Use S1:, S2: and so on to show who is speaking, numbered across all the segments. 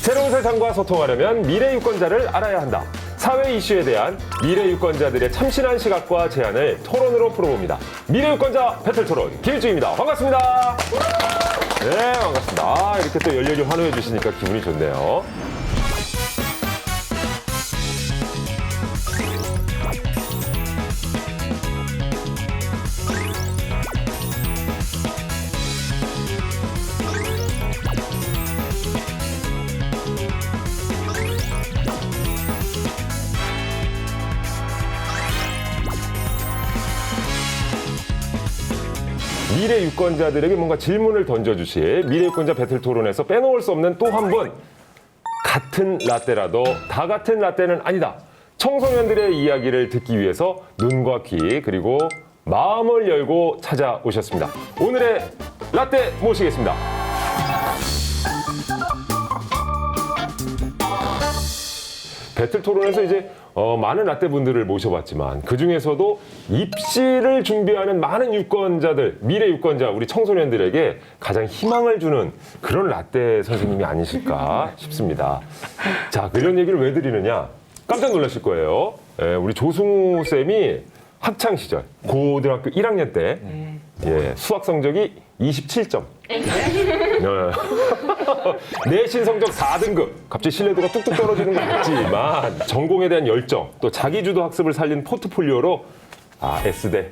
S1: 새로운 세상과 소통하려면 미래 유권자를 알아야 한다. 사회 이슈에 대한 미래 유권자들의 참신한 시각과 제안을 토론으로 풀어봅니다. 미래 유권자 배틀 토론 김일중입니다. 반갑습니다. 네, 반갑습니다. 이렇게 또 열렬히 환호해 주시니까 기분이 좋네요. 미래 유권자들에게 뭔가 질문을 던져주실 미래 유권자 배틀 토론에서 빼놓을 수 없는 또 한 분, 같은 라떼라도 다 같은 라떼는 아니다. 청소년들의 이야기를 듣기 위해서 눈과 귀 그리고 마음을 열고 찾아오셨습니다. 오늘의 라떼 모시겠습니다. 배틀 토론에서 이제 많은 라떼 분들을 모셔봤지만 그 중에서도 입시를 준비하는 많은 유권자들, 미래 유권자, 우리 청소년들에게 가장 희망을 주는 그런 라떼 선생님이 아니실까 싶습니다. 자, 이런 얘기를 왜 드리느냐? 깜짝 놀라실 거예요. 우리 조승우 쌤이 학창 시절 고등학교 1학년 때 수학 성적이 27점. 내신 성적 4등급. 갑자기 신뢰도가 뚝뚝 떨어지는 건 있지만 전공에 대한 열정, 또 자기주도 학습을 살린 포트폴리오로 S대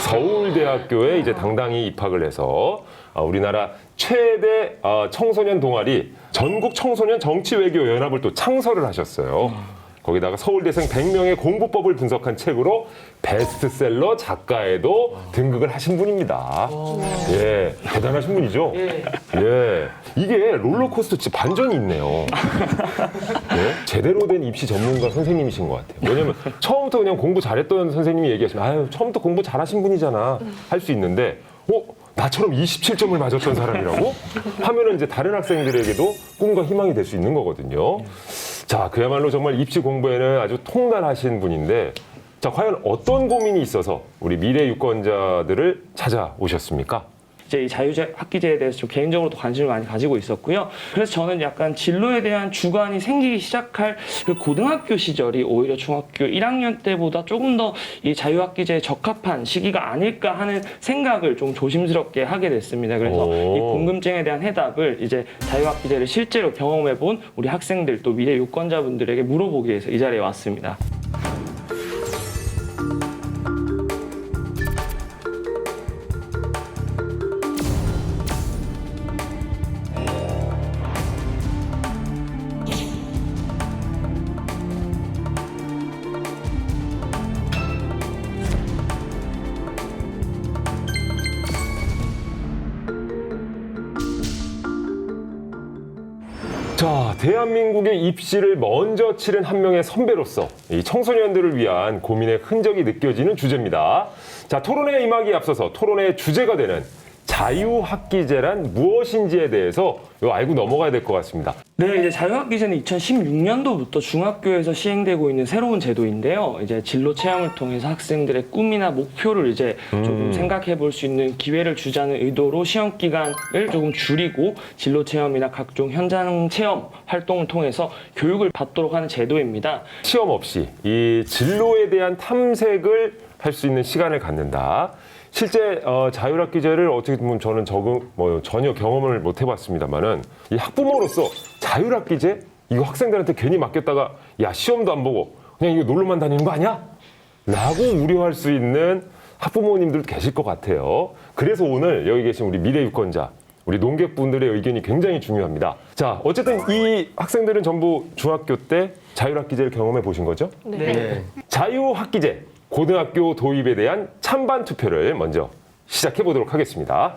S1: 서울대학교에 이제 당당히 입학을 해서 우리나라 최대 청소년 동아리 전국 청소년 정치외교 연합을 또 창설을 하셨어요. 거기다가 서울대생 100명의 공부법을 분석한 책으로 베스트셀러 작가에도 등극을 하신 분입니다. 예, 대단하신 분이죠. 예, 이게 롤러코스터 진짜 반전이 있네요. 예? 제대로 된 입시 전문가 선생님이신 것 같아요. 왜냐면 처음부터 그냥 공부 잘했던 선생님이 얘기하시면 아유, 처음부터 공부 잘하신 분이잖아 할 수 있는데 나처럼 27점을 맞았던 사람이라고? 하면은 이제 다른 학생들에게도 꿈과 희망이 될 수 있는 거거든요. 자, 그야말로 정말 입시 공부에는 아주 통달하신 분인데, 자, 과연 어떤 고민이 있어서 우리 미래 유권자들을 찾아오셨습니까?
S2: 이제 이 자유학기제에 대해서 좀 개인적으로도 관심을 많이 가지고 있었고요. 그래서 저는 약간 진로에 대한 주관이 생기기 시작할 그 고등학교 시절이 오히려 중학교 1학년 때보다 조금 더 이 자유학기제에 적합한 시기가 아닐까 하는 생각을 좀 조심스럽게 하게 됐습니다. 그래서 이 궁금증에 대한 해답을 이제 자유학기제를 실제로 경험해본 우리 학생들 또 미래 유권자분들에게 물어보기 위해서 이 자리에 왔습니다.
S1: 자, 대한민국의 입시를 먼저 치른 한 명의 선배로서 이 청소년들을 위한 고민의 흔적이 느껴지는 주제입니다. 자, 토론에 임하기에 앞서서 토론의 주제가 되는 자유학기제란 무엇인지에 대해서 알고 넘어가야 될 것 같습니다.
S2: 네, 이제 자유학기제는 2016년도부터 중학교에서 시행되고 있는 새로운 제도인데요. 이제 진로 체험을 통해서 학생들의 꿈이나 목표를 이제 조금 생각해 볼 수 있는 기회를 주자는 의도로 시험 기간을 조금 줄이고 진로 체험이나 각종 현장 체험 활동을 통해서 교육을 받도록 하는 제도입니다.
S1: 시험 없이 이 진로에 대한 탐색을 할 수 있는 시간을 갖는다. 실제 자율학기제를 어떻게 보면 저는 전혀 경험을 못 해봤습니다만은 이 학부모로서 자율학기제 이거 학생들한테 괜히 맡겼다가 야 시험도 안 보고 그냥 이거 놀러만 다니는 거 아니야? 라고 우려할 수 있는 학부모님들도 계실 것 같아요. 그래서 오늘 여기 계신 우리 미래 유권자 우리 농객분들의 의견이 굉장히 중요합니다. 자, 어쨌든 이 학생들은 전부 중학교 때 자율학기제를 경험해 보신 거죠?
S3: 네.
S1: 자유학기제 고등학교 도입에 대한 찬반 투표를 먼저 시작해 보도록 하겠습니다.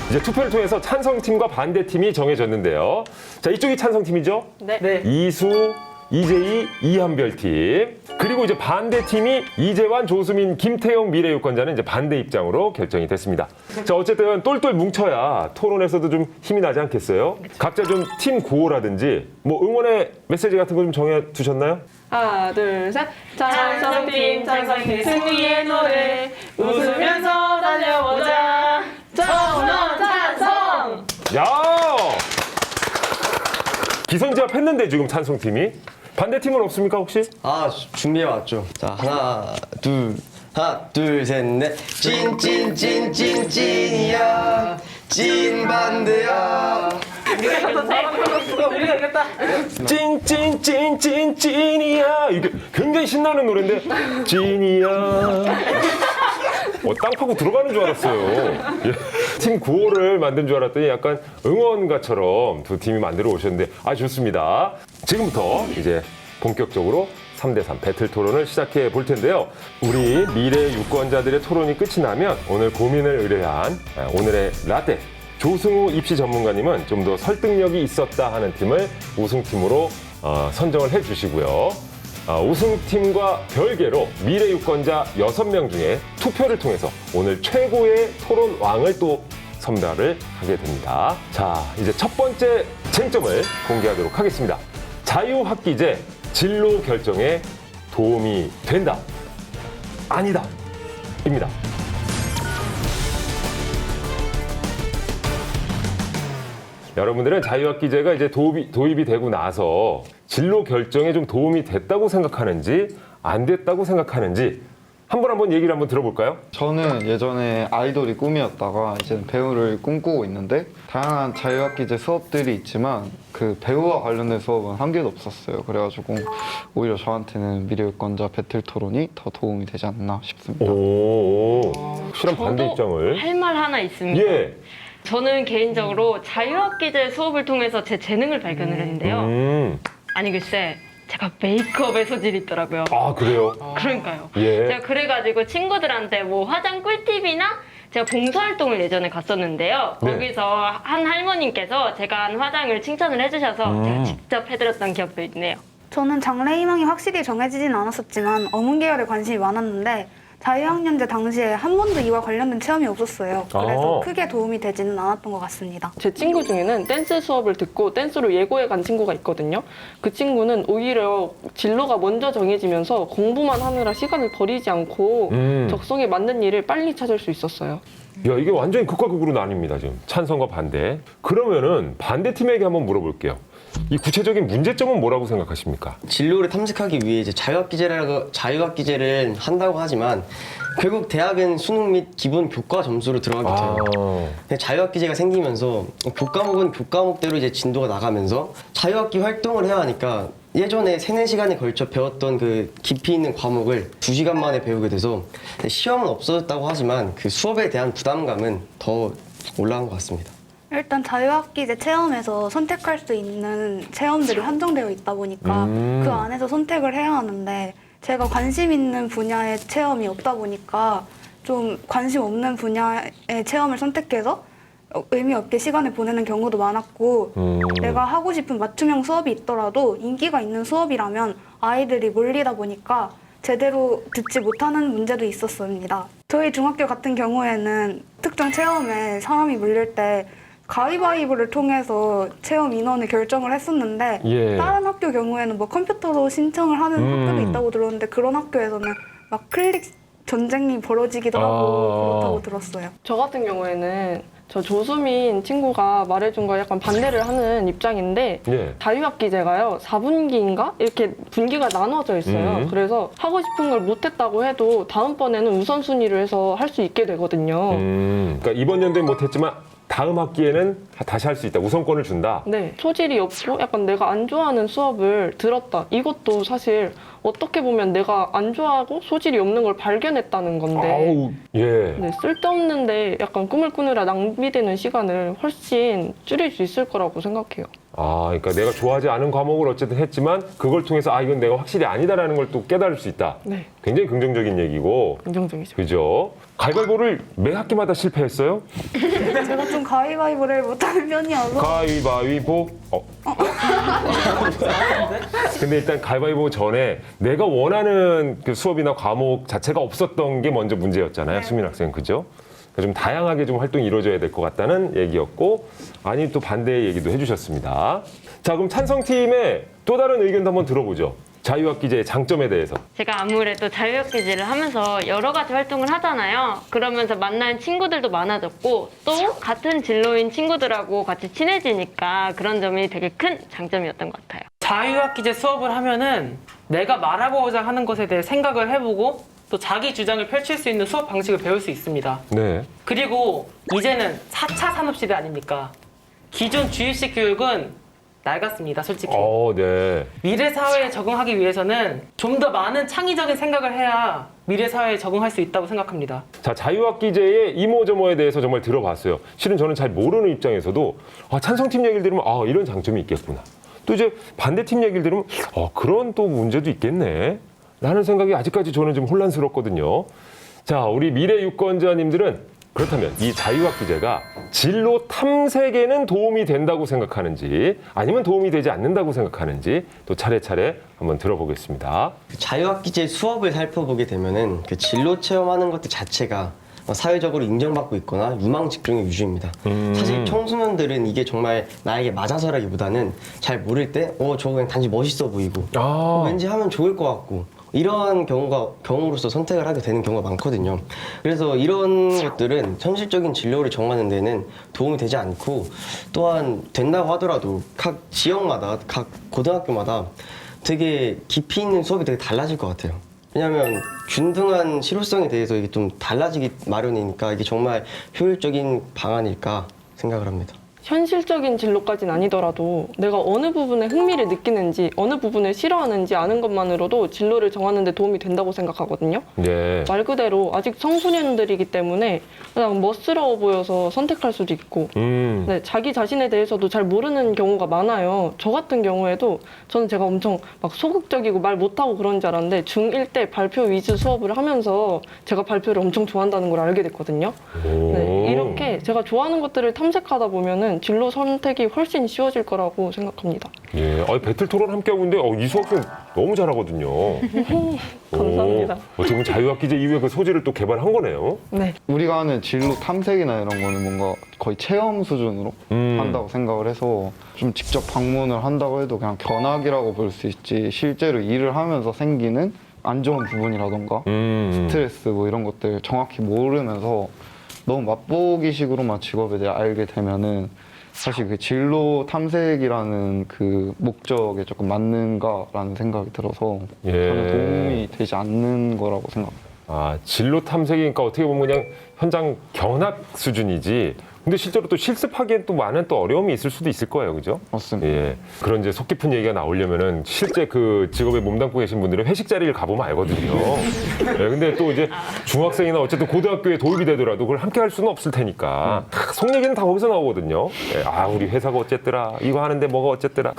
S1: 이제 투표를 통해서 찬성팀과 반대팀이 정해졌는데요. 자, 이쪽이 찬성팀이죠?
S3: 네.
S1: 이수, 이재희, 이한별 팀. 그리고 이제 반대 팀이 이재환, 조수민, 김태형 미래유권자는 이제 반대 입장으로 결정이 됐습니다. 자, 어쨌든 똘똘 뭉쳐야 토론에서도 좀 힘이 나지 않겠어요? 각자 좀 팀 구호라든지 뭐 응원의 메시지 같은 거 좀 정해 두셨나요?
S3: 하나, 둘, 셋. 찬성팀, 찬성팀 승리의 노래. 웃으면서 달려보자. 전원 찬성!
S1: 야! 기선제압했는데 지금 찬성팀이. 반대팀은 없습니까 혹시?
S4: 준비해 왔죠. 자, 하나, 둘, 셋, 넷. 찐이야. 찐 반대야.
S3: 우리가 이겼다.
S1: 찐이야. 이게 굉장히 신나는 노래인데 찐이야. 땅 파고 들어가는 줄 알았어요. 예. 팀 구호를 만든 줄 알았더니 약간 응원가처럼 두 팀이 만들어 오셨는데 좋습니다. 지금부터 이제 본격적으로 3대3 배틀 토론을 시작해 볼 텐데요. 우리 미래 유권자들의 토론이 끝이 나면 오늘 고민을 의뢰한 오늘의 라떼 조승우 입시 전문가님은 좀 더 설득력이 있었다 하는 팀을 우승팀으로 선정을 해 주시고요. 우승팀과 별개로 미래 유권자 6명 중에 투표를 통해서 오늘 최고의 토론 왕을 또 선별을 하게 됩니다. 자, 이제 첫 번째 쟁점을 공개하도록 하겠습니다. 자유학기제 진로 결정에 도움이 된다, 아니다, 입니다. 여러분들은 자유학기제가 이제 도입이 되고 나서 진로 결정에 좀 도움이 됐다고 생각하는지 안 됐다고 생각하는지 한번 얘기를 한번 들어볼까요?
S5: 저는 예전에 아이돌이 꿈이었다가 이제는 배우를 꿈꾸고 있는데 다양한 자유학기제 수업들이 있지만 그 배우와 관련된 수업은 한 개도 없었어요. 그래가지고 오히려 저한테는 미래유권자 배틀 토론이 더 도움이 되지 않나 싶습니다.
S1: 오, 실한 반대 입장을.
S6: 할 말 하나 있습니다.
S1: 예.
S6: 저는 개인적으로 자유학기제 수업을 통해서 제 재능을 발견을 했는데요. 아니 글쎄 제가 메이크업에 소질이 있더라고요.
S1: 그래요?
S6: 그러니까요.
S1: 예.
S6: 제가 그래가지고 친구들한테 뭐 화장 꿀팁이나 제가 봉사활동을 예전에 갔었는데요.
S1: 네.
S6: 거기서 한 할머님께서 제가 한 화장을 칭찬을 해주셔서 제가 직접 해드렸던 기억도 있네요.
S7: 저는 장래 희망이 확실히 정해지진 않았었지만 어문 계열에 관심이 많았는데 자유학년제 당시에 한 번도 이와 관련된 체험이 없었어요. 그래서 크게 도움이 되지는 않았던 것 같습니다.
S3: 제 친구 중에는 댄스 수업을 듣고 댄스로 예고해 간 친구가 있거든요. 그 친구는 오히려 진로가 먼저 정해지면서 공부만 하느라 시간을 버리지 않고 적성에 맞는 일을 빨리 찾을 수 있었어요.
S1: 야, 이게 완전히 극과 극으로 나뉩니다, 지금. 찬성과 반대. 그러면은 반대팀에게 한번 물어볼게요. 이 구체적인 문제점은 뭐라고 생각하십니까?
S4: 진로를 탐색하기 위해 이제 자유학기제를 한다고 하지만 결국 대학은 수능 및 기본 교과 점수로 들어가게 돼요. 근데 자유학기제가 생기면서 교과목은 교과목대로 이제 진도가 나가면서 자유학기 활동을 해야 하니까 예전에 3-4시간에 걸쳐 배웠던 그 깊이 있는 과목을 2시간 만에 배우게 돼서 시험은 없어졌다고 하지만 그 수업에 대한 부담감은 더 올라간 것 같습니다.
S7: 일단 자유학기제 체험에서 선택할 수 있는 체험들이 한정되어 있다 보니까 그 안에서 선택을 해야 하는데 제가 관심 있는 분야의 체험이 없다 보니까 좀 관심 없는 분야의 체험을 선택해서 의미 없게 시간을 보내는 경우도 많았고 내가 하고 싶은 맞춤형 수업이 있더라도 인기가 있는 수업이라면 아이들이 몰리다 보니까 제대로 듣지 못하는 문제도 있었습니다. 저희 중학교 같은 경우에는 특정 체험에 사람이 몰릴 때 가위바위보를 통해서 체험 인원을 결정을 했었는데
S1: 예.
S7: 다른 학교 경우에는 뭐 컴퓨터로 신청을 하는 학교도 있다고 들었는데 그런 학교에서는 막 클릭 전쟁이 벌어지기도 하고 그렇다고 들었어요.
S3: 저 같은 경우에는 저 조수민 친구가 말해준 거에 약간 반대를 하는 입장인데
S1: 예.
S3: 자유학기제가요 4분기인가 이렇게 분기가 나눠져 있어요. 그래서 하고 싶은 걸 못했다고 해도 다음번에는 우선순위를 해서 할 수 있게 되거든요.
S1: 그러니까 이번 연도에 못했지만 다음 학기에는 다시 할 수 있다. 우선권을 준다.
S3: 네, 소질이 없고 약간 내가 안 좋아하는 수업을 들었다. 이것도 사실 어떻게 보면 내가 안 좋아하고 소질이 없는 걸 발견했다는 건데
S1: 아우, 예.
S3: 네, 쓸데없는데 약간 꿈을 꾸느라 낭비되는 시간을 훨씬 줄일 수 있을 거라고 생각해요.
S1: 그러니까 내가 좋아하지 않은 과목을 어쨌든 했지만 그걸 통해서 이건 내가 확실히 아니다라는 걸 또 깨달을 수 있다.
S3: 네,
S1: 굉장히 긍정적인 얘기고.
S3: 긍정적이죠.
S1: 그죠? 가위바위보를 매 학기마다 실패했어요?
S7: 제가 좀 가위바위보를 못하는 편이어서
S1: 가위바위보. 근데 일단 가위바위보 전에 내가 원하는 그 수업이나 과목 자체가 없었던 게 먼저 문제였잖아요. 수민 학생, 그죠? 그러니까 좀 다양하게 좀 활동이 이루어져야 될 것 같다는 얘기였고, 아니 또 반대의 얘기도 해주셨습니다. 자, 그럼 찬성팀의 또 다른 의견도 한번 들어보죠. 자유학기제의 장점에 대해서.
S6: 제가 아무래도 자유학기제를 하면서 여러 가지 활동을 하잖아요. 그러면서 만나는 친구들도 많아졌고 또 같은 진로인 친구들하고 같이 친해지니까 그런 점이 되게 큰 장점이었던 것 같아요.
S8: 자유학기제 수업을 하면은 내가 말하고자 하는 것에 대해 생각을 해보고 또 자기 주장을 펼칠 수 있는 수업 방식을 배울 수 있습니다.
S1: 네.
S8: 그리고 이제는 4차 산업시대 아닙니까? 기존 주입식 교육은 낡았습니다, 솔직히.
S1: 네.
S8: 미래 사회에 적응하기 위해서는 좀 더 많은 창의적인 생각을 해야 미래 사회에 적응할 수 있다고 생각합니다.
S1: 자, 자유학기제의 이모저모에 대해서 정말 들어봤어요. 실은 저는 잘 모르는 입장에서도 찬성팀 얘기를 들으면 이런 장점이 있겠구나. 또 이제 반대팀 얘기를 들으면 그런 또 문제도 있겠네. 라는 생각이 아직까지 저는 좀 혼란스럽거든요. 자, 우리 미래 유권자님들은 그렇다면 이 자유학기제가 진로 탐색에는 도움이 된다고 생각하는지 아니면 도움이 되지 않는다고 생각하는지 또 차례차례 한번 들어보겠습니다.
S4: 그 자유학기제 수업을 살펴보게 되면은 그 진로 체험하는 것들 자체가 사회적으로 인정받고 있거나 유망 직종의 위주입니다. 사실 청소년들은 이게 정말 나에게 맞아서라기보다는 잘 모를 때 저거 그냥 단지 멋있어 보이고 왠지 하면 좋을 것 같고 이러한 경우로서 선택을 하게 되는 경우가 많거든요. 그래서 이런 것들은 현실적인 진로를 정하는 데는 도움이 되지 않고 또한 된다고 하더라도 각 지역마다 각 고등학교마다 되게 깊이 있는 수업이 되게 달라질 것 같아요. 왜냐하면 균등한 실효성에 대해서 이게 좀 달라지기 마련이니까 이게 정말 효율적인 방안일까 생각을 합니다.
S3: 현실적인 진로까지는 아니더라도 내가 어느 부분에 흥미를 느끼는지 어느 부분을 싫어하는지 아는 것만으로도 진로를 정하는 데 도움이 된다고 생각하거든요.
S1: 네.
S3: 말 그대로 아직 청소년들이기 때문에 그냥 멋스러워 보여서 선택할 수도 있고 네, 자기 자신에 대해서도 잘 모르는 경우가 많아요. 저 같은 경우에도 저는 제가 엄청 막 소극적이고 말 못하고 그런 줄 알았는데 중1 때 발표 위주 수업을 하면서 제가 발표를 엄청 좋아한다는 걸 알게 됐거든요. 네, 이렇게 제가 좋아하는 것들을 탐색하다 보면은 진로 선택이 훨씬 쉬워질 거라고 생각합니다.
S1: 예, 배틀 토론 함께하고 있는데 이 수학생 너무 잘하거든요.
S3: 감사합니다.
S1: 어떻게 보면 자유학기제 이후에 그 소재를 또 개발한 거네요.
S3: 네.
S5: 우리가 하는 진로 탐색이나 이런 거는 뭔가 거의 체험 수준으로 한다고 생각을 해서 좀 직접 방문을 한다고 해도 그냥 견학이라고 볼 수 있지 실제로 일을 하면서 생기는 안 좋은 부분이라던가 스트레스 뭐 이런 것들 정확히 모르면서 너무 맛보기식으로만 직업에 대해 알게 되면은 사실 그 진로 탐색이라는 그 목적에 조금 맞는가라는 생각이 들어서 전혀 도움이 되지 않는 거라고 생각합니다.
S1: 진로 탐색이니까 어떻게 보면 그냥 현장 견학 수준이지. 근데 실제로 또 실습하기엔 또 많은 또 어려움이 있을 수도 있을 거예요, 그죠?
S5: 맞습니다.
S1: 예. 그런 이제 속 깊은 얘기가 나오려면은 실제 그 직업에 몸담고 계신 분들은 회식 자리를 가보면 알거든요. 예, 근데 또 이제 중학생이나 어쨌든 고등학교에 도입이 되더라도 그걸 함께 할 수는 없을 테니까 속 얘기는 다 거기서 나오거든요. 예, 우리 회사가 어쨌더라. 이거 하는데 뭐가 어쨌더라.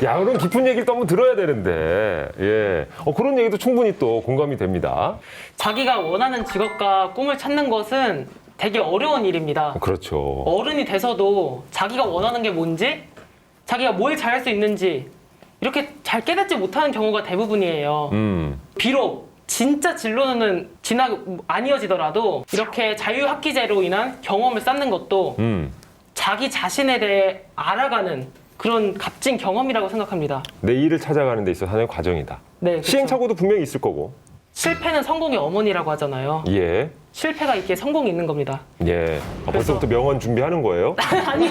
S1: 야, 그런 깊은 얘기를 또 한번 들어야 되는데, 예. 그런 얘기도 충분히 또 공감이 됩니다.
S8: 자기가 원하는 직업과 꿈을 찾는 것은 되게 어려운 일입니다.
S1: 그렇죠.
S8: 어른이 돼서도 자기가 원하는 게 뭔지, 자기가 뭘 잘할 수 있는지 이렇게 잘 깨닫지 못하는 경우가 대부분이에요. 비록 진짜 진로는 아니어지더라도 이렇게 자유학기제로 인한 경험을 쌓는 것도 자기 자신에 대해 알아가는 그런 값진 경험이라고 생각합니다.
S1: 내 일을 찾아가는 데 있어서 하나의 과정이다.
S8: 네, 그렇죠.
S1: 시행착오도 분명히 있을 거고.
S8: 실패는 성공의 어머니라고 하잖아요.
S1: 예.
S8: 실패가 있기에 성공이 있는 겁니다.
S1: 예. 벌써부터 명언 준비하는 거예요?
S8: 아니요.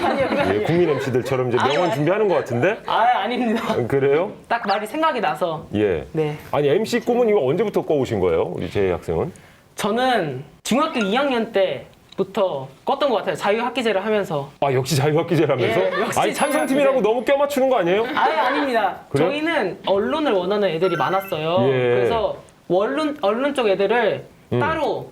S1: 예, 국민 MC들처럼 이제 명언 준비하는 것 같은데?
S8: 아닙니다.
S1: 그래요?
S8: 딱 말이 생각이 나서.
S1: 예.
S8: 네.
S1: 아니, MC 꿈은 이거 언제부터 꿔오신 거예요? 우리 제 학생은?
S8: 저는 중학교 2학년 때부터 껐던 것 같아요. 자유학기제를 하면서.
S1: 역시 자유학기제라면서?
S8: 예, 역시
S1: 아니, 찬성팀이라고
S8: 자유학기제.
S1: 너무 껴맞추는 거 아니에요?
S8: 아닙니다.
S1: 그래요?
S8: 저희는 언론을 원하는 애들이 많았어요.
S1: 예.
S8: 그래서 언론 쪽 애들을 따로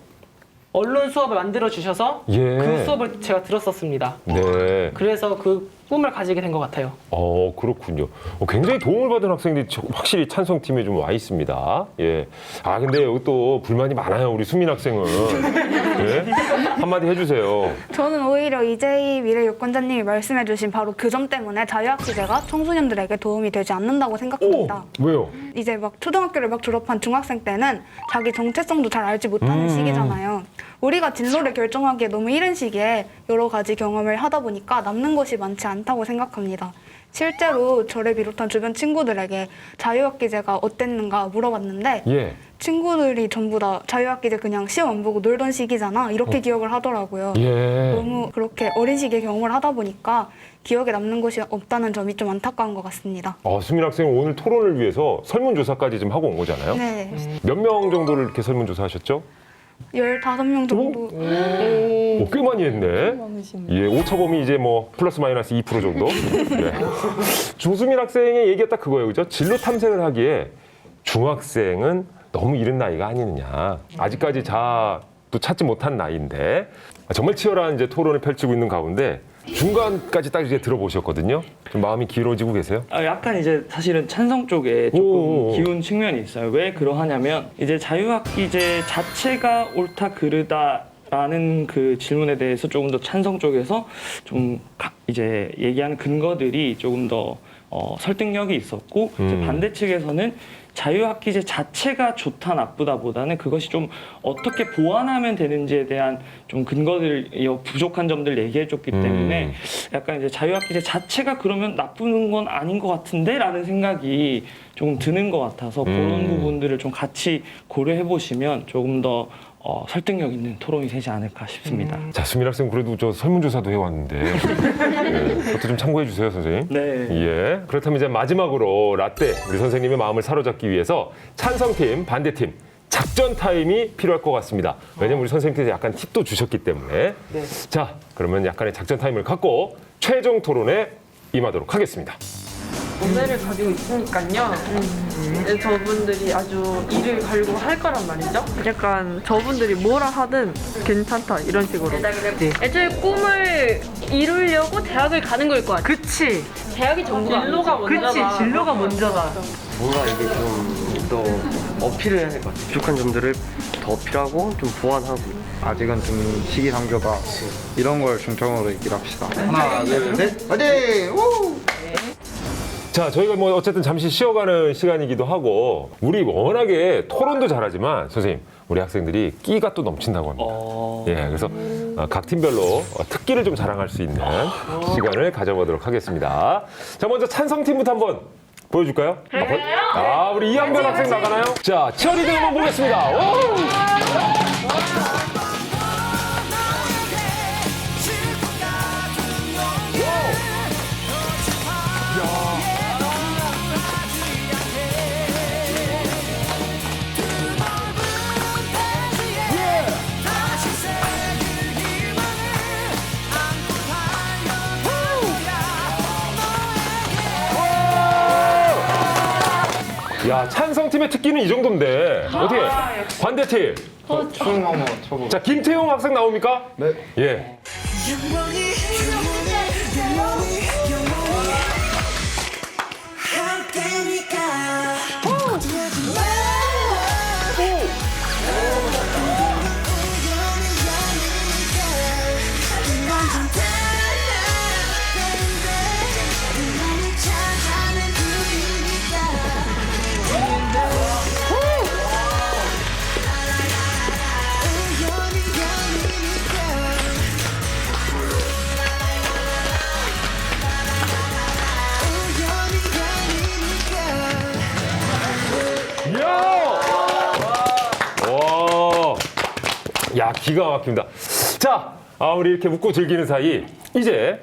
S8: 언론 수업을 만들어 주셔서
S1: 예.
S8: 그 수업을 제가 들었었습니다.
S1: 네.
S8: 그래서 그 꿈을 가지게 된 것 같아요.
S1: 그렇군요. 굉장히 도움을 받은 학생들이 확실히 찬성팀에 좀 와 있습니다. 예. 근데 여기 또 불만이 많아요, 우리 수민 학생은. 예? 한마디 해주세요.
S7: 저는 오히려 이재희 미래유권자님이 말씀해주신 바로 그 점 때문에 자유학기제가 청소년들에게 도움이 되지 않는다고 생각합니다.
S1: 왜요?
S7: 이제 막 초등학교를 막 졸업한 중학생 때는 자기 정체성도 잘 알지 못하는 시기잖아요. 우리가 진로를 결정하기에 너무 이른 시기에 여러 가지 경험을 하다 보니까 남는 것이 많지 않다고 생각합니다. 실제로 저를 비롯한 주변 친구들에게 자유학기제가 어땠는가 물어봤는데
S1: 예.
S7: 친구들이 전부 다 자유학기제 그냥 시험 안 보고 놀던 시기잖아 이렇게 기억을 하더라고요.
S1: 예.
S7: 너무 그렇게 어린 시기에 경험을 하다 보니까 기억에 남는 것이 없다는 점이 좀 안타까운 것 같습니다.
S1: 수민 학생은 오늘 토론을 위해서 설문조사까지 좀 하고 온 거잖아요.
S7: 네,
S1: 몇 명 정도를 이렇게 설문조사하셨죠?
S7: 15명 정도.
S1: 꽤 많이 했네. 예, 오차범위 이제 뭐 플러스 마이너스 2% 정도. 네. 조수민 학생의 얘기가 딱 그거예요, 그죠? 진로 탐색을 하기에 중학생은 너무 이른 나이가 아니느냐. 아직까지 자도 찾지 못한 나이인데 정말 치열한 이제 토론을 펼치고 있는 가운데 중간까지 딱 이제 들어보셨거든요. 좀 마음이 길어지고 계세요?
S2: 약간 이제 사실은 찬성 쪽에 조금
S1: 오.
S2: 기운 측면이 있어요. 왜 그러하냐면 이제 자유학기제 자체가 옳다 그르다라는 그 질문에 대해서 조금 더 찬성 쪽에서 좀 이제 얘기하는 근거들이 조금 더 설득력이 있었고 이제 반대 측에서는 자유학기제 자체가 좋다 나쁘다보다는 그것이 좀 어떻게 보완하면 되는지에 대한 좀 근거들 부족한 점들 얘기해줬기 때문에 약간 이제 자유학기제 자체가 그러면 나쁜 건 아닌 것 같은데라는 생각이 조금 드는 것 같아서 그런 부분들을 좀 같이 고려해 보시면 조금 더 설득력 있는 토론이 되지 않을까 싶습니다.
S1: 자, 수민 학생 그래도 저 설문조사도 해왔는데 예, 그것도 좀 참고해 주세요, 선생님.
S2: 네.
S1: 예. 그렇다면 이제 마지막으로 라떼 우리 선생님의 마음을 사로잡기 위해서 찬성팀, 반대팀 작전 타임이 필요할 것 같습니다. 왜냐면 우리 선생님께서 약간 팁도 주셨기 때문에.
S8: 네.
S1: 자, 그러면 약간의 작전 타임을 갖고 최종 토론에 임하도록 하겠습니다.
S3: 모델을 가지고 있으니까요. 저분들이 아주 이를 갈고 할 거란 말이죠. 약간 저분들이 뭐라 하든 괜찮다 이런 식으로. 네.
S6: 애초에 꿈을 이루려고 대학을 가는 걸 것 같아.
S8: 그치.
S6: 대학이 전부가
S3: 진로가 먼저다.
S8: 그치. 진로가 먼저다.
S4: 뭔가 이게 좀 더 어필을 해야 될 것 같아요. 부족한 점들을 더 어필하고 좀 보완하고.
S5: 아직은 좀 시기상조다. 이런 걸 중점으로 얘기를 합시다. 하나, 둘, 셋, 화이팅! 우!
S1: 자, 저희가 뭐 어쨌든 잠시 쉬어가는 시간이기도 하고 우리 워낙에 토론도 잘하지만 선생님 우리 학생들이 끼가 또 넘친다고 합니다. 예, 그래서 각 팀별로 특기를 좀 자랑할 수 있는 시간을 가져보도록 하겠습니다. 자, 먼저 찬성팀부터 한번 보여줄까요? 우리 이한별 학생 나가나요? 자, 치어리딩 한번 보겠습니다. 오! 야, 찬성팀의 특기는 이 정도인데 어떻게 반대팀?
S5: 춤 한번 춰보세요.
S1: 자, 김태용 학생 나옵니까?
S5: 네.
S1: 예. 야, 기가 막힙니다. 자, 우리 이렇게 웃고 즐기는 사이 이제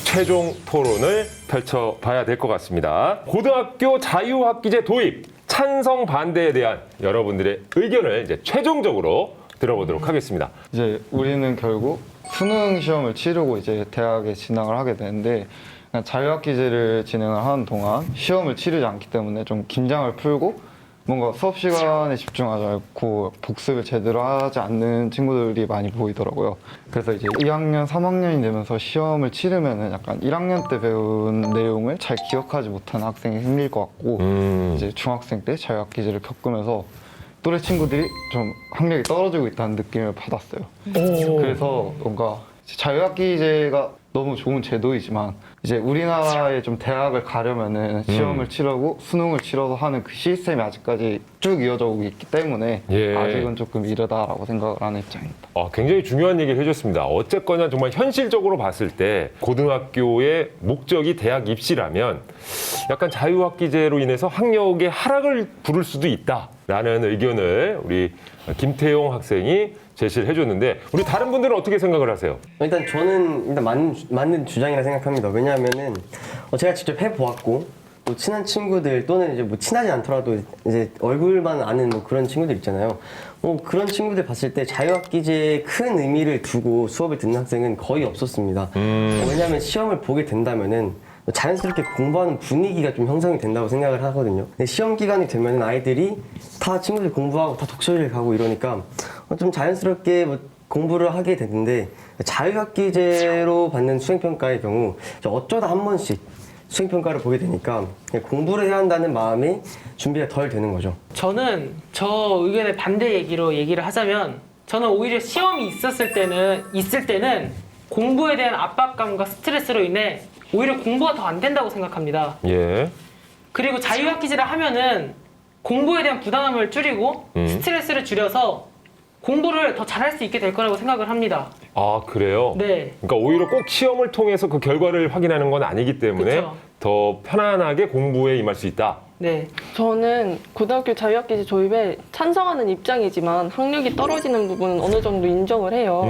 S1: 최종 토론을 펼쳐봐야 될 것 같습니다. 고등학교 자유학기제 도입 찬성 반대에 대한 여러분들의 의견을 이제 최종적으로 들어보도록 하겠습니다.
S5: 이제 우리는 결국 수능 시험을 치르고 이제 대학에 진학을 하게 되는데 그냥 자유학기제를 진행을 하는 동안 시험을 치르지 않기 때문에 좀 긴장을 풀고 뭔가 수업 시간에 집중하지 않고 복습을 제대로 하지 않는 친구들이 많이 보이더라고요. 그래서 이제 2학년, 3학년이 되면서 시험을 치르면은 약간 1학년 때 배운 내용을 잘 기억하지 못하는 학생이 생길 것 같고 이제 중학생 때 자유학기제를 겪으면서 또래 친구들이 좀 학력이 떨어지고 있다는 느낌을 받았어요. 그래서 뭔가 자유학기제가 너무 좋은 제도이지만 이제 우리나라의 좀 대학을 가려면은 시험을 치르고 수능을 치러서 하는 그 시스템이 아직까지 쭉 이어져 오고 있기 때문에
S1: 예.
S5: 아직은 조금 이르다라고 생각을 하는 입장입니다.
S1: 굉장히 중요한 얘기를 해줬습니다. 어쨌거나 정말 현실적으로 봤을 때 고등학교의 목적이 대학 입시라면 약간 자유학기제로 인해서 학력의 하락을 부를 수도 있다라는 의견을 우리 김태용 학생이 제시를 해줬는데 우리 다른 분들은 어떻게 생각을 하세요?
S4: 일단 저는 일단 맞는 주장이라 생각합니다. 왜냐하면은 제가 직접 해보았고 또 친한 친구들 또는 이제 뭐 친하지 않더라도 이제 얼굴만 아는 뭐 그런 친구들 있잖아요. 그런 친구들 봤을 때 자유학기제에 큰 의미를 두고 수업을 듣는 학생은 거의 없었습니다. 왜냐하면 시험을 보게 된다면은 자연스럽게 공부하는 분위기가 좀 형성이 된다고 생각을 하거든요. 근데 시험 기간이 되면은 아이들이 다 친구들 공부하고 다 독서실 가고 이러니까 좀 자연스럽게 뭐 공부를 하게 되는데 자유학기제로 받는 수행평가의 경우 어쩌다 한 번씩 수행평가를 보게 되니까 공부를 해야 한다는 마음이 준비가 덜 되는 거죠.
S8: 저는 저 의견의 반대 얘기를 하자면 저는 오히려 시험이 있을 때는 공부에 대한 압박감과 스트레스로 인해 오히려 공부가 더 안 된다고 생각합니다.
S1: 예.
S8: 그리고 자유학기제를 하면은 공부에 대한 부담감을 줄이고 스트레스를 줄여서 공부를 더 잘할 수 있게 될 거라고 생각을 합니다.
S1: 아, 그래요?
S8: 네.
S1: 그러니까 오히려 꼭 시험을 통해서 그 결과를 확인하는 건 아니기 때문에
S8: 그쵸.
S1: 더 편안하게 공부에 임할 수 있다.
S8: 네.
S3: 저는 고등학교 자유학기제 도입에 찬성하는 입장이지만 학력이 떨어지는 부분은 어느 정도 인정을 해요.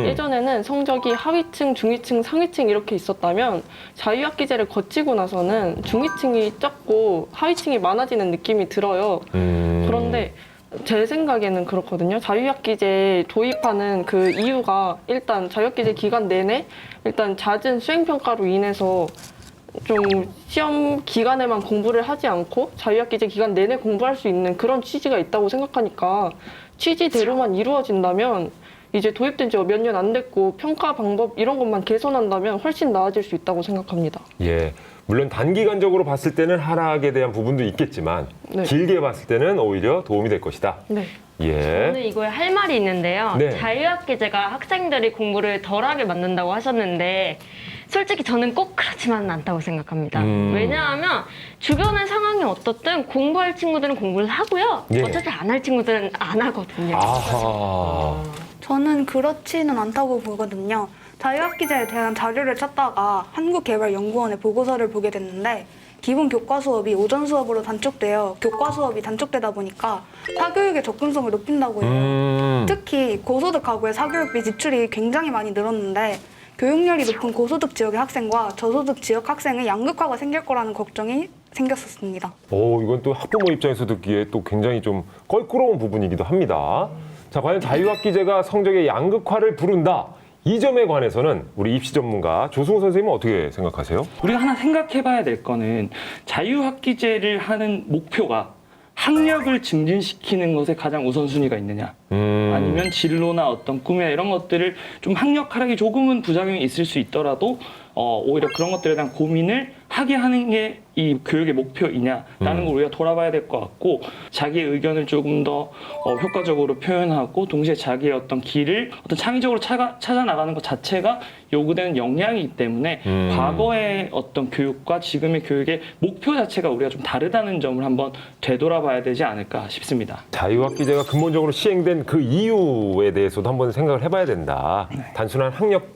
S3: 예전에는 성적이 하위층, 중위층, 상위층 이렇게 있었다면 자유학기제를 거치고 나서는 중위층이 적고 하위층이 많아지는 느낌이 들어요. 그런데 제 생각에는 그렇거든요. 자유학기제 도입하는 그 이유가 일단 자유학기제 기간 내내 일단 잦은 수행평가로 인해서 좀 시험 기간에만 공부를 하지 않고 자유학기제 기간 내내 공부할 수 있는 그런 취지가 있다고 생각하니까 취지대로만 이루어진다면 이제 도입된 지 몇 년 안 됐고 평가 방법 이런 것만 개선한다면 훨씬 나아질 수 있다고 생각합니다.
S1: 예. 물론 단기간적으로 봤을 때는 하락에 대한 부분도 있겠지만
S3: 네.
S1: 길게 봤을 때는 오히려 도움이 될 것이다.
S3: 네.
S1: 예.
S6: 저는 이거에 할 말이 있는데요.
S1: 네.
S6: 자유학기제가 학생들이 공부를 덜하게 만든다고 하셨는데 솔직히 저는 꼭 그렇지만은 않다고 생각합니다. 왜냐하면 주변의 상황이 어떻든 공부할 친구들은 공부를 하고요.
S1: 예.
S6: 어차피 안 할 친구들은 안 하거든요.
S1: 아하.
S7: 저는 그렇지는 않다고 보거든요. 자유학기제에 대한 자료를 찾다가 한국개발연구원의 보고서를 보게 됐는데 기본 교과 수업이 오전 수업으로 단축되어 교과 수업이 단축되다 보니까 사교육의 접근성을 높인다고 해요. 특히 고소득 가구의 사교육비 지출이 굉장히 많이 늘었는데 교육열이 높은 고소득 지역의 학생과 저소득 지역 학생의 양극화가 생길 거라는 걱정이 생겼었습니다.
S1: 이건 또 학부모 입장에서 듣기에 또 굉장히 좀 껄끄러운 부분이기도 합니다. 자, 과연 자유학기제가 성적의 양극화를 부른다. 이 점에 관해서는 우리 입시 전문가 조승우 선생님은 어떻게 생각하세요?
S2: 우리가 하나 생각해봐야 될 거는 자유학기제를 하는 목표가 학력을 증진시키는 것에 가장 우선순위가 있느냐 아니면 진로나 어떤 꿈이나 이런 것들을 좀 학력 하락이 조금은 부작용이 있을 수 있더라도 오히려 그런 것들에 대한 고민을 하게 하는 게 이 교육의 목표이냐라는 걸 우리가 돌아봐야 될 것 같고 자기의 의견을 조금 더 효과적으로 표현하고 동시에 자기의 어떤 길을 어떤 창의적으로 찾아 나가는 것 자체가 요구되는 역량이기 때문에 과거의 어떤 교육과 지금의 교육의 목표 자체가 우리가 좀 다르다는 점을 한번 되돌아봐야 되지 않을까 싶습니다.
S1: 자유학기제가 근본적으로 시행된 그 이유에 대해서도 한번 생각을 해봐야 된다. 단순한 학력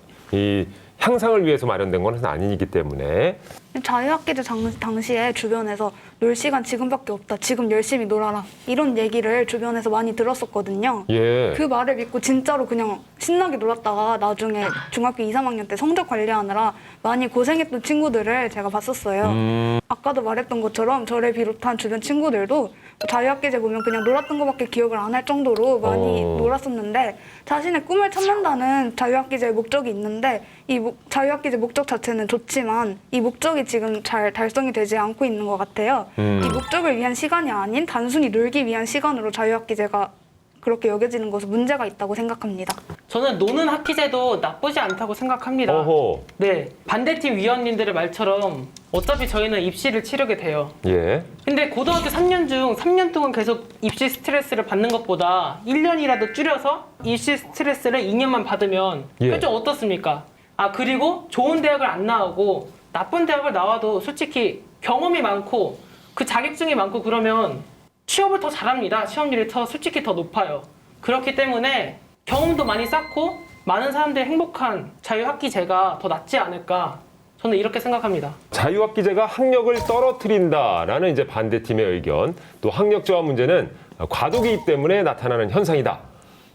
S1: 향상을 위해서 마련된 건 아니기 때문에.
S7: 자유학기제 당시에 주변에서 놀 시간 지금밖에 없다. 지금 열심히 놀아라. 이런 얘기를 주변에서 많이 들었었거든요.
S1: 예.
S7: 그 말을 믿고 진짜로 그냥 신나게 놀았다가 나중에 중학교 2, 3학년 때 성적 관리하느라 많이 고생했던 친구들을 제가 봤었어요. 아까도 말했던 것처럼 저를 비롯한 주변 친구들도 자유학기제 보면 그냥 놀았던 것밖에 기억을 안 할 정도로 많이 놀았었는데 자신의 꿈을 찾는다는 자유학기제의 목적이 있는데 이 자유학기제 목적 자체는 좋지만 이 목적이 목적이 지금 잘 달성이 되지 않고 있는 것 같아요. 이 목적을 위한 시간이 아닌 단순히 놀기 위한 시간으로 자유학기제가 그렇게 여겨지는 것은 문제가 있다고 생각합니다.
S8: 저는 노는 학기제도 나쁘지 않다고 생각합니다.
S1: 어허.
S8: 네, 반대팀 위원님들의 말처럼 어차피 저희는 입시를 치르게 돼요.
S1: 예.
S8: 근데 고등학교 3년 중 3년 동안 계속 입시 스트레스를 받는 것보다 1년이라도 줄여서 입시 스트레스를 2년만 받으면
S1: 예.
S8: 좀 어떻습니까? 아, 그리고 좋은 대학을 안 나오고 나쁜 대학을 나와도 솔직히 경험이 많고 그 자격증이 많고 그러면 취업을 더 잘합니다. 시험률이 솔직히 더 높아요. 그렇기 때문에 경험도 많이 쌓고 많은 사람들이 행복한 자유학기제가 더 낫지 않을까, 저는 이렇게 생각합니다.
S1: 자유학기제가 학력을 떨어뜨린다라는 이제 반대팀의 의견, 또 학력 저하 문제는 과도기 때문에 나타나는 현상이다.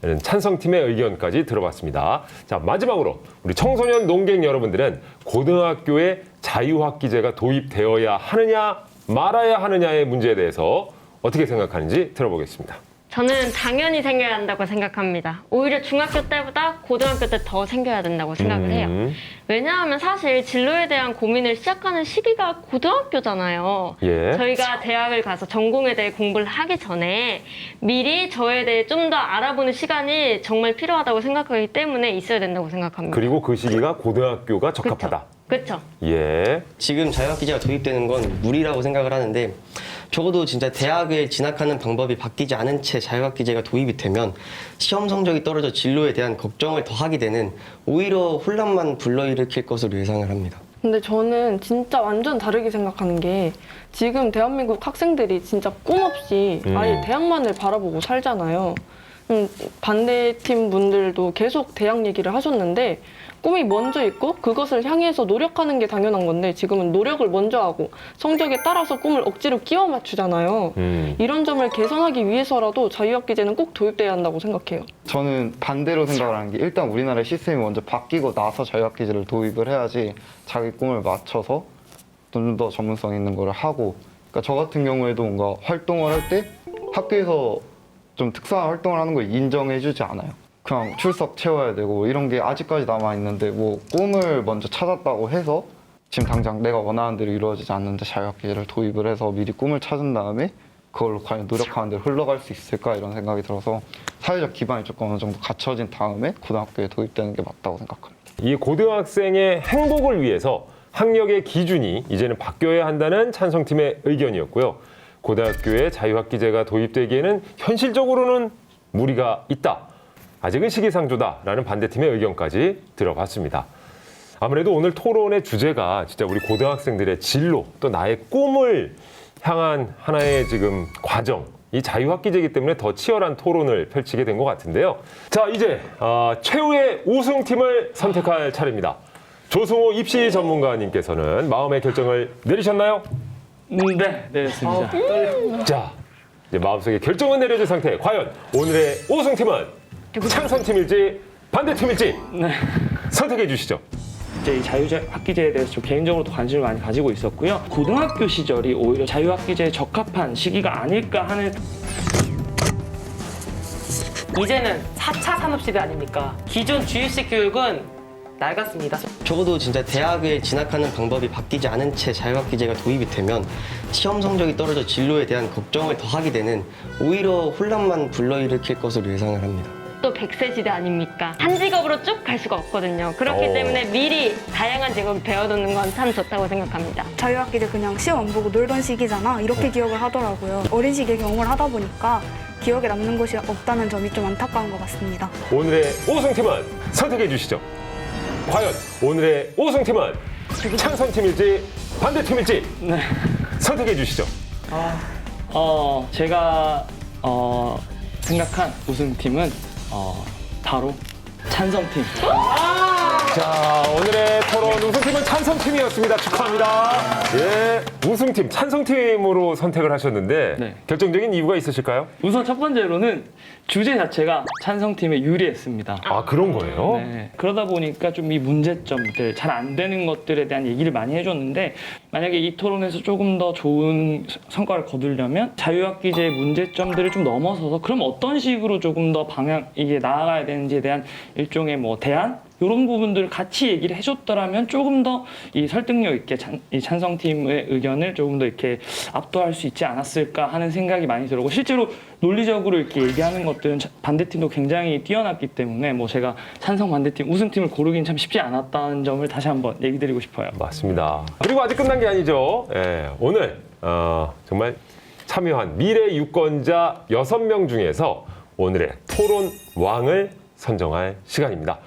S1: 이런 찬성팀의 의견까지 들어봤습니다. 자, 마지막으로 우리 청소년 농객 여러분들은 고등학교에 자유학기제가 도입되어야 하느냐 말아야 하느냐의 문제에 대해서 어떻게 생각하는지 들어보겠습니다.
S6: 저는 당연히 생겨야 한다고 생각합니다. 오히려 중학교 때보다 고등학교 때 더 생겨야 된다고 생각을 해요. 왜냐하면 사실 진로에 대한 고민을 시작하는 시기가 고등학교잖아요.
S1: 예.
S6: 저희가 대학을 가서 전공에 대해 공부를 하기 전에 미리 저에 대해 좀 더 알아보는 시간이 정말 필요하다고 생각하기 때문에 있어야 된다고 생각합니다.
S1: 그리고 그 시기가 고등학교가 적합하다.
S6: 그렇죠.
S1: 예.
S4: 지금 자유학기제가 도입되는 건 무리라고 생각을 하는데 적어도 진짜 대학을 진학하는 방법이 바뀌지 않은 채 자유학기제가 도입이 되면 시험 성적이 떨어져 진로에 대한 걱정을 더하게 되는 오히려 혼란만 불러일으킬 것으로 예상을 합니다.
S3: 근데 저는 진짜 완전 다르게 생각하는 게 지금 대한민국 학생들이 진짜 꿈 없이 아예 대학만을 바라보고 살잖아요. 반대팀 분들도 계속 대학 얘기를 하셨는데 꿈이 먼저 있고 그것을 향해서 노력하는 게 당연한 건데 지금은 노력을 먼저 하고 성적에 따라서 꿈을 억지로 끼워 맞추잖아요. 이런 점을 개선하기 위해서라도 자유학기제는 꼭 도입돼야 한다고 생각해요.
S5: 저는 반대로 생각을 하는 게 일단 우리나라의 시스템이 먼저 바뀌고 나서 자유학기제를 도입을 해야지 자기 꿈을 맞춰서 좀 더 전문성 있는 걸 하고, 그러니까 저 같은 경우에도 뭔가 활동을 할 때 학교에서 좀 특수한 활동을 하는 걸 인정해주지 않아요. 그냥 출석 채워야 되고 이런 게 아직까지 남아있는데 뭐 꿈을 먼저 찾았다고 해서 지금 당장 내가 원하는 대로 이루어지지 않는데 자유학기제를 도입을 해서 미리 꿈을 찾은 다음에 그걸로 과연 노력하는 대로 흘러갈 수 있을까 이런 생각이 들어서 사회적 기반이 조금 어느 정도 갖춰진 다음에 고등학교에 도입되는 게 맞다고 생각합니다.
S1: 이 고등학생의 행복을 위해서 학력의 기준이 이제는 바뀌어야 한다는 찬성팀의 의견이었고요. 고등학교에 자유학기제가 도입되기에는 현실적으로는 무리가 있다. 아직은 시기상조다라는 반대팀의 의견까지 들어봤습니다. 아무래도 오늘 토론의 주제가 진짜 우리 고등학생들의 진로 또 나의 꿈을 향한 하나의 지금 과정, 이 자유학기제이기 때문에 더 치열한 토론을 펼치게 된 것 같은데요. 자, 이제 최후의 우승팀을 선택할 차례입니다. 조승호 입시 전문가님께서는 마음의 결정을 내리셨나요?
S2: 네, 내렸습니다.
S1: 자, 이제 마음속에 결정은 내려진 상태. 과연 오늘의 우승팀은 찬성팀일지 반대팀일지 선택해 주시죠.
S2: 이제 이 자유학기제에 대해서 좀 개인적으로도 관심을 많이 가지고 있었고요. 고등학교 시절이 오히려 자유학기제에 적합한 시기가 아닐까 하는.
S8: 이제는 4차 산업시대 아닙니까? 기존 주입식 교육은 낡았습니다.
S4: 적어도 진짜 대학을 진학하는 방법이 바뀌지 않은 채 자유학기제가 도입이 되면 시험 성적이 떨어져 진로에 대한 걱정을 더하게 되는 오히려 혼란만 불러일으킬 것으로 예상을 합니다.
S6: 또 100세 시대 아닙니까? 한 직업으로 쭉 갈 수가 없거든요. 그렇기 때문에 미리 다양한 직업을 배워두는 건 참 좋다고 생각합니다.
S7: 자유학기제 그냥 시험 안 보고 놀던 시기잖아. 이렇게 기억을 하더라고요. 어린 시기에 경험을 하다 보니까 기억에 남는 것이 없다는 점이 좀 안타까운 것 같습니다.
S1: 오늘의 우승팀은 선택해 주시죠. 과연 오늘의 우승팀은 찬성팀일지 반대팀일지 선택해 주시죠.
S2: 제가 생각한 우승팀은 바로 찬성팀.
S1: 자, 오늘의 토론 우승팀은 찬성팀이었습니다. 축하합니다. 예, 우승팀 찬성팀으로 선택을 하셨는데
S2: 네.
S1: 결정적인 이유가 있으실까요?
S2: 우선 첫 번째로는 주제 자체가 찬성팀에 유리했습니다.
S1: 아, 그런 거예요?
S2: 네. 그러다 보니까 좀 이 문제점들, 잘 안 되는 것들에 대한 얘기를 많이 해줬는데, 만약에 이 토론에서 조금 더 좋은 성과를 거두려면 자유학기제의 문제점들을 좀 넘어서서 그럼 어떤 식으로 조금 더 이게 나아가야 되는지에 대한 일종의 뭐 대안? 이런 부분들을 같이 얘기를 해줬더라면 조금 더 이 설득력 있게 이 찬성팀의 의견을 조금 더 이렇게 압도할 수 있지 않았을까 하는 생각이 많이 들고 실제로 논리적으로 이렇게 얘기하는 것들은 반대팀도 굉장히 뛰어났기 때문에 뭐 제가 찬성 반대팀 우승팀을 고르긴 참 쉽지 않았다는 점을 다시 한번 얘기 드리고 싶어요.
S1: 맞습니다. 그리고 아직 끝난 게 아니죠. 예, 오늘 정말 참여한 미래 유권자 6명 중에서 오늘의 토론 왕을 선정할 시간입니다.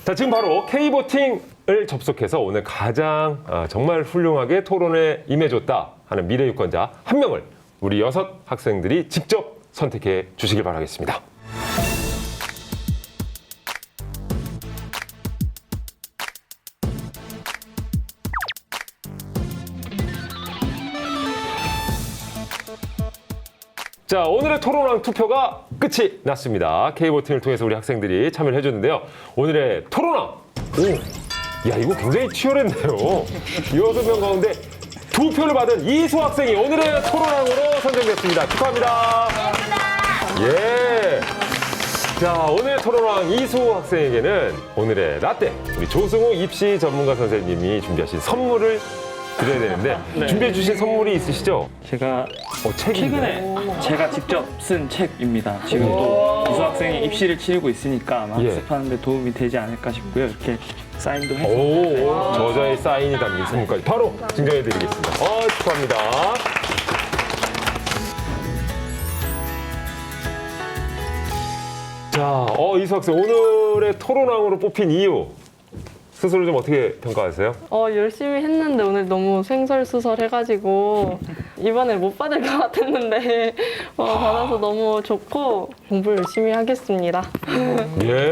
S1: 자, 지금 바로 K보팅을 접속해서 오늘 가장 정말 훌륭하게 토론에 임해줬다 하는 미래 유권자 1명을 우리 6 학생들이 직접 선택해 주시길 바라겠습니다. 자, 오늘의 토론왕 투표가 끝이 났습니다. K보팅을 통해서 우리 학생들이 참여를 해줬는데요. 오늘의 토론왕! 오! 야, 이거 굉장히 치열했네요. 6명 가운데 2표를 받은 이수 학생이 오늘의 토론왕으로 선정됐습니다. 축하합니다. 예. 자, 오늘의 토론왕 이수 학생에게는 오늘의 라떼, 우리 조승우 입시 전문가 선생님이 준비하신 선물을 드려야 되는데
S2: 네.
S1: 준비해 주신 선물이 있으시죠?
S2: 제가
S1: 책인데?
S2: 최근에 제가 직접 쓴 책입니다. 지금 또 이수 학생이 입시를 치르고 있으니까 아마
S1: 예.
S2: 학습하는 데 도움이 되지 않을까 싶고요. 이렇게 사인도 해서
S1: 오, 저자의 사인이 담긴 선물까지 바로 증정해 드리겠습니다. 축하합니다. 자, 이수 학생 오늘의 토론왕으로 뽑힌 이유 스스로 좀 어떻게 평가하세요?
S3: 열심히 했는데 오늘 너무 생설수설해가지고 이번에 못 받을 것 같았는데 받아서 너무 좋고 공부 열심히 하겠습니다.
S1: 예.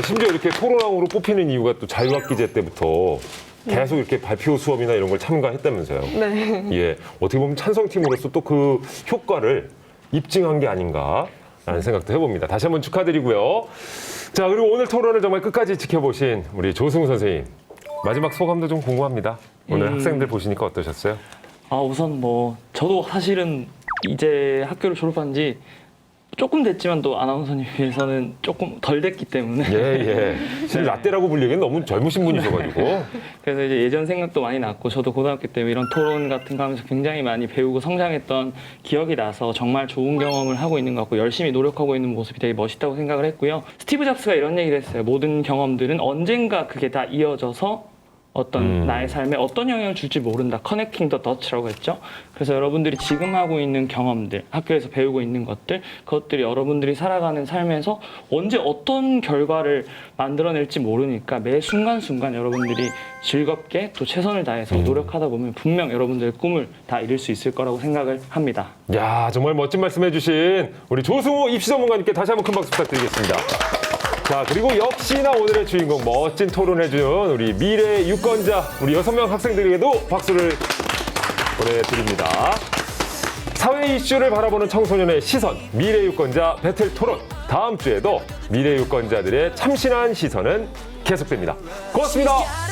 S1: 심지어 이렇게 토론왕으로 뽑히는 이유가 또 자유학기제 때부터 계속 이렇게 발표 수업이나 이런 걸 참가했다면서요.
S3: 네.
S1: 예. 어떻게 보면 찬성팀으로서 또 그 효과를 입증한 게 아닌가라는 생각도 해봅니다. 다시 한번 축하드리고요. 자, 그리고 오늘 토론을 정말 끝까지 지켜보신 우리 조승우 선생님. 마지막 소감도 좀 궁금합니다. 오늘 학생들 보시니까 어떠셨어요?
S2: 우선 뭐 저도 사실은 이제 학교를 졸업한 지 조금 됐지만 또 아나운서님 비해서는 조금 덜 됐기 때문에
S1: 예. 사실 라떼라고 불리기엔 너무 젊으신 분이셔가지고.
S2: 그래서 이제 예전 생각도 많이 났고 저도 고등학교 때 이런 토론 같은 거 하면서 굉장히 많이 배우고 성장했던 기억이 나서 정말 좋은 경험을 하고 있는 것 같고 열심히 노력하고 있는 모습이 되게 멋있다고 생각을 했고요. 스티브 잡스가 이런 얘기를 했어요. 모든 경험들은 언젠가 그게 다 이어져서 어떤 나의 삶에 어떤 영향을 줄지 모른다. 커넥팅 더 더치라고 했죠. 그래서 여러분들이 지금 하고 있는 경험들, 학교에서 배우고 있는 것들, 그것들이 여러분들이 살아가는 삶에서 언제 어떤 결과를 만들어낼지 모르니까 매 순간순간 여러분들이 즐겁게 또 최선을 다해서 노력하다 보면 분명 여러분들의 꿈을 다 이룰 수 있을 거라고 생각을 합니다.
S1: 야, 정말 멋진 말씀 해주신 우리 조승우 입시 전문가님께 다시 한번 큰 박수 부탁드리겠습니다. 자, 그리고 역시나 오늘의 주인공 멋진 토론해준 우리 미래 유권자 우리 6명 학생들에게도 박수를 보내드립니다. 사회 이슈를 바라보는 청소년의 시선, 미래 유권자 배틀 토론. 다음 주에도 미래 유권자들의 참신한 시선은 계속됩니다. 고맙습니다.